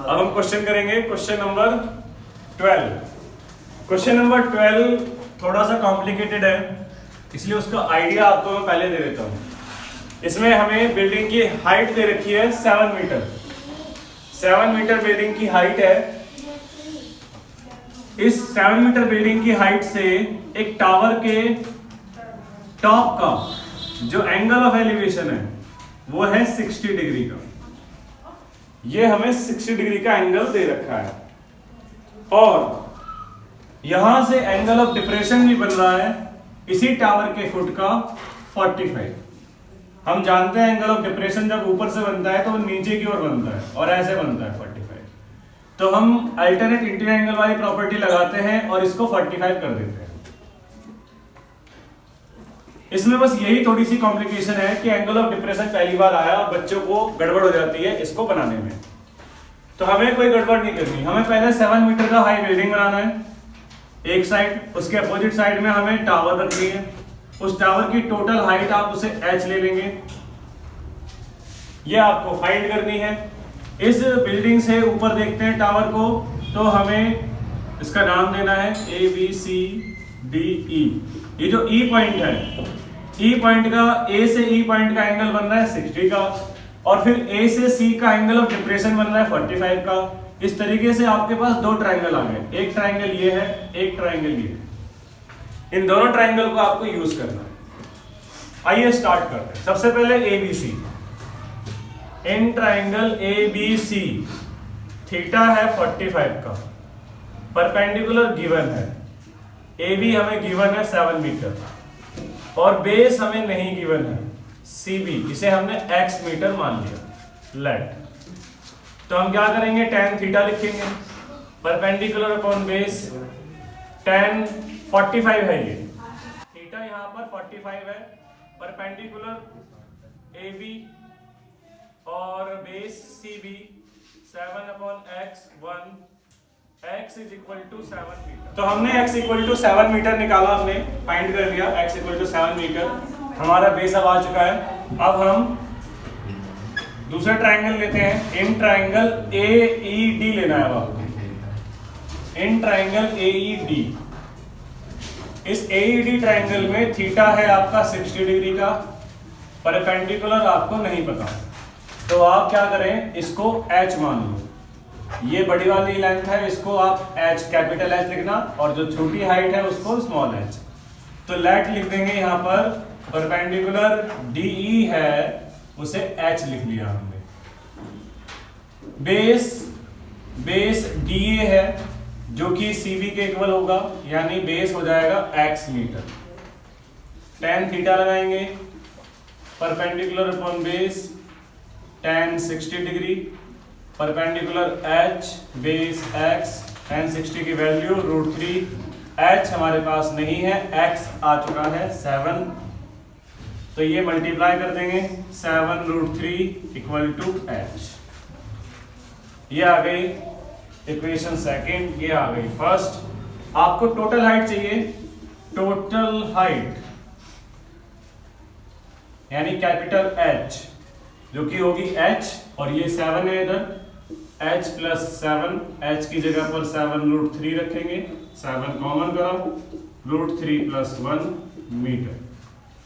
अब हम क्वेश्चन करेंगे क्वेश्चन नंबर 12। क्वेश्चन नंबर 12 थोड़ा सा कॉम्प्लिकेटेड है, इसलिए उसका आइडिया आपको मैं पहले दे देता हूँ। इसमें हमें बिल्डिंग की हाइट दे रखी है 7 मीटर। 7 मीटर बिल्डिंग की हाइट है। इस 7 मीटर बिल्डिंग की हाइट से एक टावर के टॉप का जो एंगल ऑफ एलिवेशन है वो है 60 डिग्री का। ये हमें 60 डिग्री का एंगल दे रखा है और यहां से एंगल ऑफ डिप्रेशन भी बन रहा है इसी टावर के फुट का 45। हम जानते हैं एंगल ऑफ डिप्रेशन जब ऊपर से बनता है तो वो नीचे की ओर बनता है और ऐसे बनता है 45। तो हम अल्टरनेट इंटीरियर एंगल वाली प्रॉपर्टी लगाते हैं और इसको 45 कर देते हैं। इसमें बस यही थोड़ी सी कॉम्प्लिकेशन है कि एंगल ऑफ डिप्रेशन पहली बार आया और बच्चों को गड़बड़ हो जाती है इसको बनाने में। तो हमें कोई गड़बड़ नहीं करनी, हमें पहले 7 मीटर का हाई बिल्डिंग बनाना है एक साइड, उसके अपोजिट साइड में हमें टावर रखनी है। उस टावर की टोटल हाइट आप उसे h ले लेंगे, ये आपको फाइंड करनी है। इस बिल्डिंग से ऊपर देखते हैं टावर को, तो हमें इसका नाम देना है ABCDE। ये जो E पॉइंट है, E पॉइंट का A से E पॉइंट का एंगल बन रहा है 60 का और फिर A से C का एंगल ऑफ डिप्रेशन बन रहा है 45 का। इस तरीके से आपके पास दो ट्रायंगल आ गए, एक ट्रायंगल ये है, एक ट्रायंगल ये है। इन दोनों ट्रायंगल को आपको यूज करना है। आइए स्टार्ट करते हैं। सबसे पहले ABC। In triangle ABC theta है 45 का, परपेंडिकुलर गिवन है, AB हमें गिवन है 7 मीटर और बेस हमें नहीं गिवन है CB, इसे हमने x मीटर मान लिया। लेट तो हम क्या करेंगे, tan थीटा लिखेंगे, परपेंडिकुलर अपॉन बेस। tan 45 है, ये थीटा यहाँ पर 45 है, परपेंडिकुलर AB और base CB 7/x 1, x is equal to 7 metre. तो हमने x इक्वल टू 7 मीटर निकाला, हमने फाइंड कर लिया x इक्वल टू 7 मीटर। हमारा बेस अब आ चुका है। अब हम दूसरा ट्रायंगल लेते हैं, इन ट्रायंगल AED लेना है। अब इन ट्रायंगल AED, इस AED ट्रायंगल में थीटा है आपका 60 डिग्री का, परपेंडिकुलर आपको नहीं पता, तो आप क्या करें, इसको h मान लो। ये बड़ी वाली लेंथ है, इसको आप h कैपिटल H लिखना और जो छोटी हाइट है उसको स्मॉल h। तो लेट लिख देंगे यहाँ पर, परपेंडिकुलर DE है उसे h लिख लिया हमने। बेस DA है जो कि CB के इक्वल होगा, यानी बेस हो जाएगा x मीटर। tan थीटा लगाएंगे, perpendicular upon base tan 60 degree, perpendicular h base x, tan 60 की वैल्यू √3, h हमारे पास नहीं है, x आ चुका है 7, तो ये मल्टीप्लाई कर देंगे 7√3 इक्वल टू h। ये आ गई इक्वेशन सेकंड, ये आ गई फर्स्ट। आपको टोटल हाइट चाहिए, टोटल हाइट यानी कैपिटल H जो कि होगी h और ये 7 है इधर, h प्लस 7, h की जगह पर 7√3 रखेंगे, 7 कॉमन करो, √3 प्लस 1 मीटर।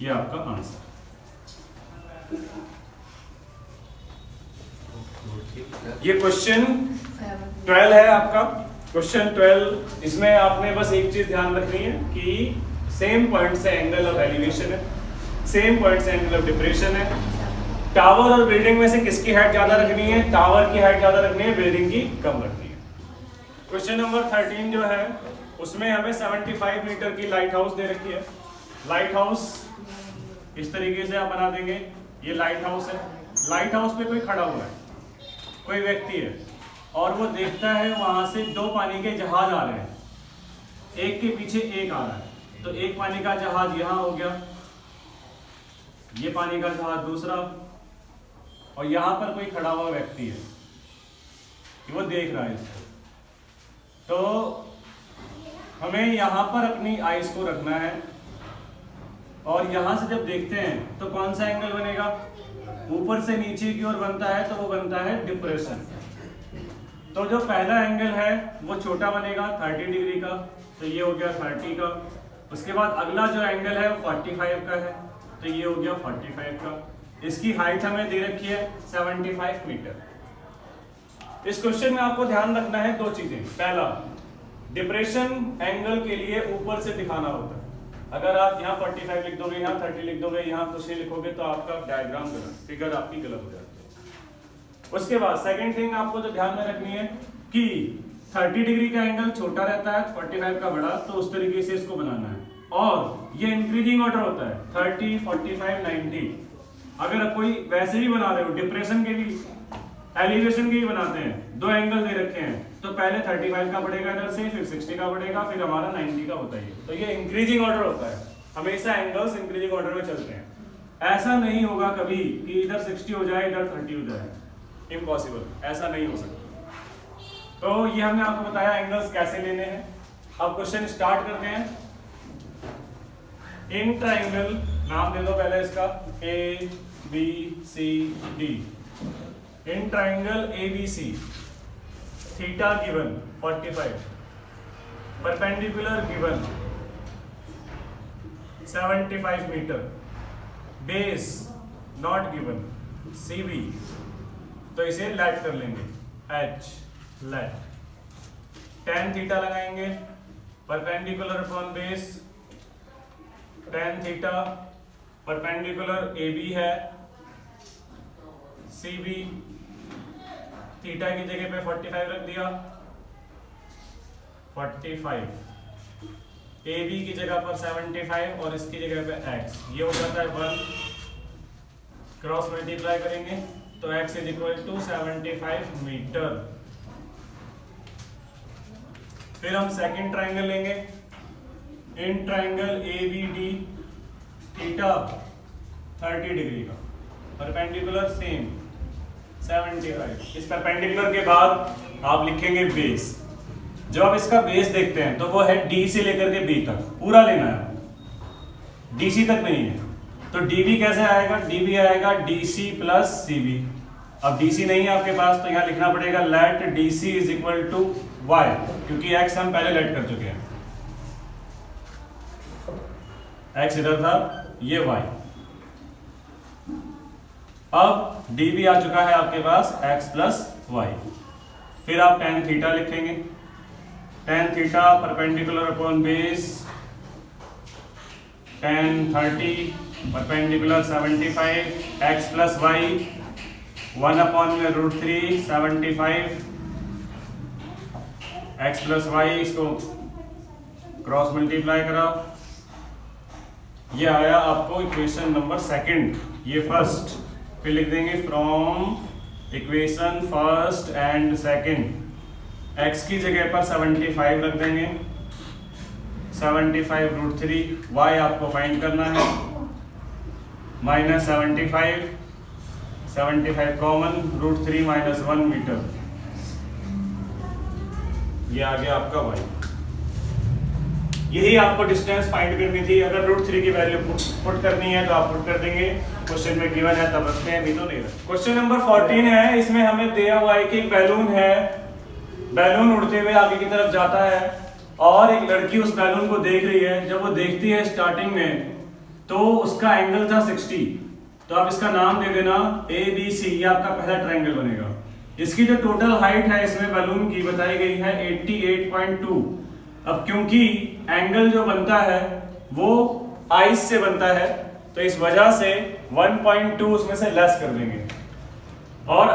ये आपका आंसर। ये क्वेश्चन 12 है आपका। क्वेश्चन 12, इसमें आपने बस एक चीज ध्यान रखनी है कि सेम पॉइंट से एंगल ऑफ एलिवेशन है, सेम पॉइंट से एंगल ऑफ डिप्रेशन है। टावर और बिल्डिंग में से किसकी हाइट ज्यादा रखनी है, टावर की हाइट ज्यादा रखनी है, बिल्डिंग की कम रखनी है। क्वेश्चन नंबर 13 जो है उसमें हमें 75 मीटर की लाइट हाउस दे रखी है। लाइट हाउस इस तरीके से आप बना देंगे, ये लाइट हाउस है। लाइट हाउस पे कोई खड़ा हुआ है, कोई व्यक्ति है और वो देखता है वहां से दो पानी के जहाज आ रहे हैं, एक के पीछे एक आ रहा है। तो एक पानी का जहाज यहाँ हो गया, ये पानी का जहाज दूसरा, और यहाँ पर कोई खड़ा हुआ व्यक्ति है कि वो देख रहा है इसको। तो हमें यहाँ पर अपनी आइज को रखना है और यहाँ से जब देखते हैं तो कौन सा एंगल बनेगा, ऊपर से नीचे की ओर बनता है तो वो बनता है डिप्रेशन। तो जो पहला एंगल है वो छोटा बनेगा 30 डिग्री का, तो ये हो गया 30 का। उसके बाद अगला जो एंगल है वो 45 का है, तो ये हो गया 45 का। इसकी हाइट हमें दे रखी है 75 मीटर। इस क्वेश्चन में आपको ध्यान रखना है दो चीजें। पहला, डिप्रेशन एंगल के लिए ऊपर से दिखाना होता है। अगर आप यहाँ 45 लिख दोगे, यहाँ 30 लिख दोगे, यहाँ कुछ नहीं लिखोगे तो आपका डायग्राम गलत, फिगर आपकी गलत हो जाती है। उसके बाद सेकंड थिंग आपको जो ध्यान में रखनी है कि 30 डिग्री का एंगल छोटा रहता है, 45 का बड़ा, तो उस तरीके से इसको बनाना है। और ये इंक्रीजिंग ऑर्डर होता है 30, 45, 90। अगर कोई वैसे भी बना रहे हो, डिप्रेशन के भी, एलिवेशन के भी बनाते हैं, दो एंगल दे रखे हैं, तो पहले 35 का बढ़ेगा इधर से, फिर 60 का बढ़ेगा, फिर हमारा 90 का होता है। तो ये इंक्रीजिंग ऑर्डर होता है, हमेशा एंगल्स इंक्रीजिंग ऑर्डर में चलते हैं। ऐसा नहीं होगा कभी कि इधर 60 हो जाए इधर 30 हो जाए, इम्पॉसिबल, ऐसा नहीं हो सकता। तो ये हमने आपको बताया एंगल्स कैसे लेने हैं। अब क्वेश्चन स्टार्ट करते हैं। इन ट्राइंगल, नाम दे दो पहले इसका, A B C D. In triangle A B C, theta given 45, perpendicular given 75 metre, base not given, C B, तो इसे लेट कर लेंगे, एच लेट। tan थीटा लगाएंगे, perpendicular upon base, tan theta, perpendicular A B है, C B, theta की जगह पे 45 रख दिया, 45, ए बी की जगह पर 75 और इसकी जगह पे x, ये हो जाता है 1, क्रॉस मल्टीप्लाई करेंगे तो x is equal to 75 metre. फिर हम सेकंड ट्राइंगल लेंगे, in triangle A B D, theta 30 degree का, परपेंडिकुलर सेम 75। इस परपेंडिकुलर के बाद आप लिखेंगे बेस। जब आप इसका बेस देखते हैं तो वो है डी से लेकर के बी तक, पूरा लेना है, डी सी तक नहीं है। तो डीबी कैसे आएगा? डीबी आएगा डीसी प्लस सीबी। अब डीसी नहीं है आपके पास तो यहाँ लिखना पड़ेगा let DC is equal to y, क्योंकि एक्स हम पहले लेट कर चुके हैं, एक्स इधर था, ये वाई। अब dB आ चुका है आपके पास x प्लस वाई। फिर आप tan थीटा लिखेंगे, tan theta perpendicular upon base, tan 30 perpendicular 75, x plus y 1 upon में √3 75 x प्लस वाई, इसको क्रॉस मल्टीप्लाई करा, ये आया आपको इक्वेशन नंबर सेकंड। ये फर्स्ट, फिर लिख देंगे from equation first and second, x की जगह पर 75 रख देंगे, 75 √3, y आपको फाइंड करना है, माइनस 75 कॉमन, √3 माइनस 1 मीटर, ये आ गया आपका y। यही आपको डिस्टेंस फाइंड करनी थी। अगर √3 की वैल्यू पुट करनी है तो आप पुट कर देंगे, क्वेश्चन में गिवन है तब रखते हैं, नहीं तो नहीं रखते। क्वेश्चन नंबर 14 है, इसमें हमें दिया हुआ है कि एक बैलून है, बैलून उड़ते हुए आगे की तरफ जाता है और एक लड़की उस बैलून को देख रही है। जब वो देखती है स्टार्टिंग में तो उसका एंगल था 60, तो आप इसका नाम दे देना ABC, ये आपका पहला ट्रायंगल बनेगा। इसकी जो टोटल हाइट है इसमें बैलून की बताई गई है 88.2। अब क्योंकि एंगल जो बनता है वो आइस से बनता है तो इस वजह से 1.2 उसमें से लेस कर देंगे, और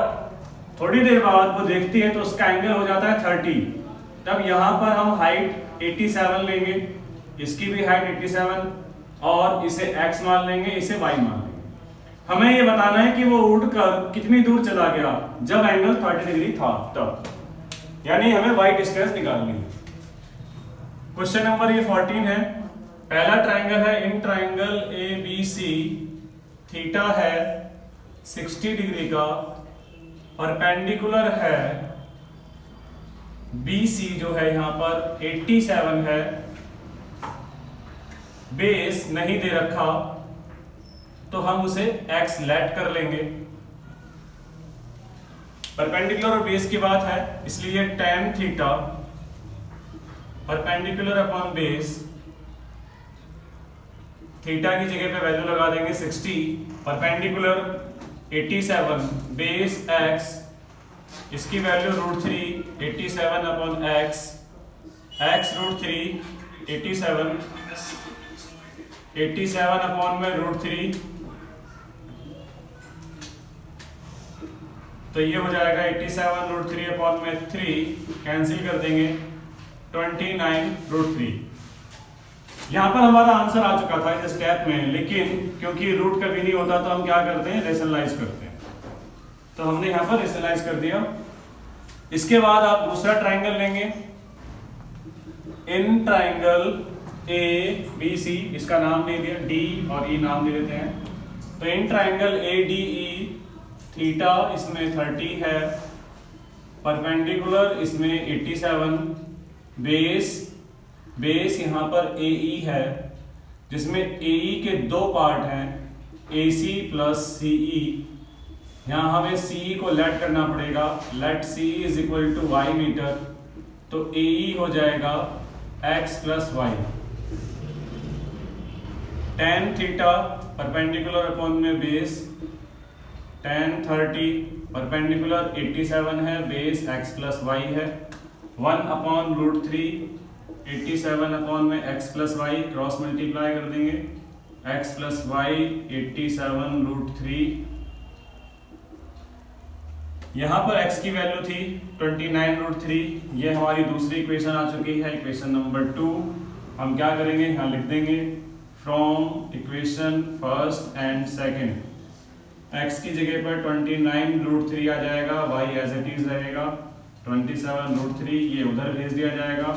थोड़ी देर बाद वो देखती है तो उसका एंगल हो जाता है 30। तब यहाँ पर हम हाइट 87 लेंगे, इसकी भी हाइट 87 और इसे x मान लेंगे, इसे y मान लेंगे। हमें ये बताना है कि वो उड़कर कितनी दूर चला गया जब एंगल 30 डिग्री था तब, यानी हमें y डिस्टेंस निकालनी है। क्वेश्चन नंबर ये 14 है। पहला ट्राइंगल है, इन ट्राइंगल ABC, थीटा है 60 डिग्री का, परपेंडिकुलर है BC जो है यहाँ पर 87 है, बेस नहीं दे रखा तो हम उसे x लेट कर लेंगे। परपेंडिकुलर और बेस की बात है, इसलिए tan theta perpendicular upon base, theta की जगह पे वैल्यू लगा देंगे 60, परपेंडिकुलर 87, बेस x, इसकी value √3, 87 upon x, x √3, 87 upon में √3, तो ये हो जाएगा 87 √3 अपॉन में 3, कैंसिल कर देंगे 29 √3। यहाँ पर हमारा आंसर आ चुका था इस स्टेप में, लेकिन क्योंकि रूट कभी नहीं होता तो हम क्या करते हैं, रेशनलाइज करते हैं। तो हमने यहाँ पर रेशनलाइज कर दिया। इसके बाद आप दूसरा ट्राइंगल लेंगे, इन ट्राइंगल ए बी सी, इसका नाम दे दिया डी और ई नाम दे देते हैं। तो इन triangle A D E, theta इसमें 30 है, परपेंडिकुलर इसमें 87, बेस यहाँ पर AE है, जिसमें AE के दो पार्ट हैं, AC प्लस CE। यहाँ हमें CE को लेट करना पड़ेगा, let CE is equal to y metre, तो AE हो जाएगा x plus y. tan theta perpendicular upon में बेस, tan 30 परपेंडिकुलर 87 है, बेस x प्लस वाई है, 1 अपॉन √3, 87 अपॉन में x plus y, cross multiply कर देंगे, x प्लस वाई 87 √3। यहाँ पर x की वैल्यू थी 29 √3, ये हमारी दूसरी इक्वेशन आ चुकी है, इक्वेशन नंबर 2। हम क्या करेंगे, यहाँ लिख देंगे from equation first and second, x की जगह पर 29 √3 आ जाएगा, y एज इट इज रहेगा 27 √3, ये उधर भेज दिया जाएगा,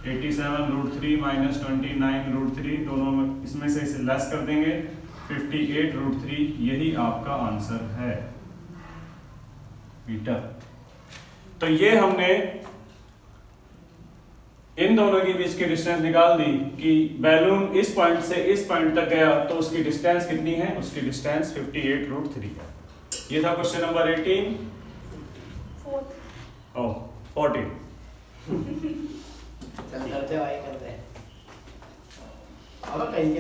87 √3 माइनस 29 √3, दोनों में इसमें से इसे लेस कर देंगे, 58 √3, यही आपका आंसर है बीटा। तो ये हमने इन दोनों के बीच की डिस्टेंस निकाल दी कि बैलून इस पॉइंट से इस पॉइंट तक गया तो उसकी डिस्टेंस कितनी है, उसकी डिस्टेंस 58 √3 है। ये था क्वेश्चन नंबर 18 14। चल करते भाई करते हैं अब कहीं